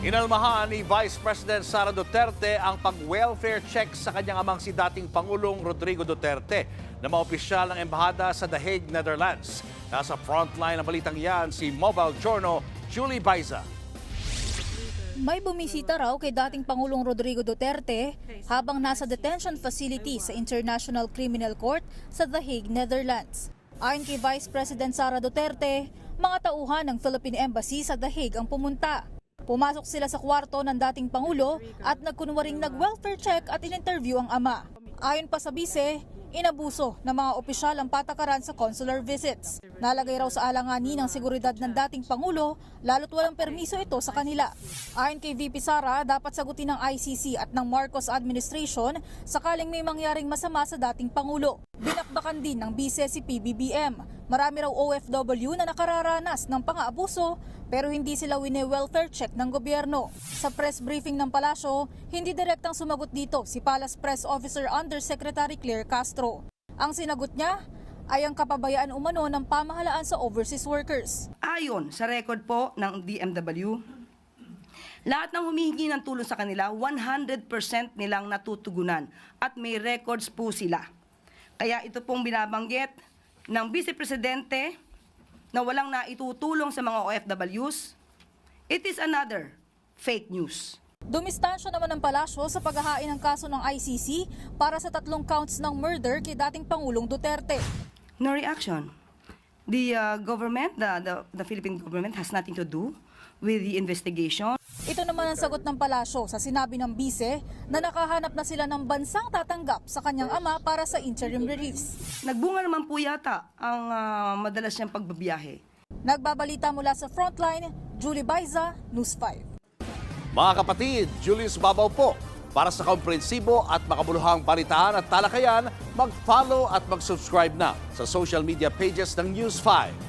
Inalmahan ni Vice President Sara Duterte ang pag-welfare check sa kanyang amang si dating Pangulong Rodrigo Duterte na maopisyal ng embahada sa The Hague, Netherlands. Nasa frontline ng balitang yan si Mobile Journal Julie Baiza. May bumisita raw kay dating Pangulong Rodrigo Duterte habang nasa detention facility sa International Criminal Court sa The Hague, Netherlands. Ayon kay Vice President Sara Duterte, mga tauhan ng Philippine Embassy sa The Hague ang pumunta. Pumasok sila sa kwarto ng dating Pangulo at nagkunwaring nag-welfare check at in-interview ang ama. Ayon pa sa bise, inabuso ng mga opisyal ang patakaran sa consular visits. Nalagay raw sa alanganin ng seguridad ng dating Pangulo, lalo't walang permiso ito sa kanila. Ayon kay VP Sara, dapat sagutin ng ICC at ng Marcos administration sakaling may mangyaring masama sa dating Pangulo. Binakbakan din ng bise si PBBM. Marami raw OFW na nakararanas ng pang-aabuso pero hindi sila wine-welfare check ng gobyerno. Sa press briefing ng palasyo, hindi direktang sumagot dito si Palace Press Officer Undersecretary Claire Castro. Ang sinagot niya ay ang kapabayaan umano ng pamahalaan sa overseas workers. Ayon sa record po ng DMW, lahat ng humihingi ng tulong sa kanila, 100% nilang natutugunan at may records po sila. Kaya ito pong binabanggit ng Vice Presidente na walang naitutulong sa mga OFWs, it is another fake news. Dumistansya naman ng palasyo sa paghahain ng kaso ng ICC para sa 3 counts ng murder kay dating Pangulong Duterte. No reaction. The government, the Philippine government has nothing to do with the investigation. Ito naman ang sagot ng palasyo sa sinabi ng bise na nakahanap na sila ng bansang tatanggap sa kanyang ama para sa interim release. Nagbunga naman po yata ang madalas niyang pagbabiyahe. Nagbabalita mula sa Frontline, Julie Baiza, News 5. Mga kapatid, Julius Babaw po. Para sa komprehensibo at makabuluhang balitaan at talakayan, mag-follow at mag-subscribe na sa social media pages ng News 5.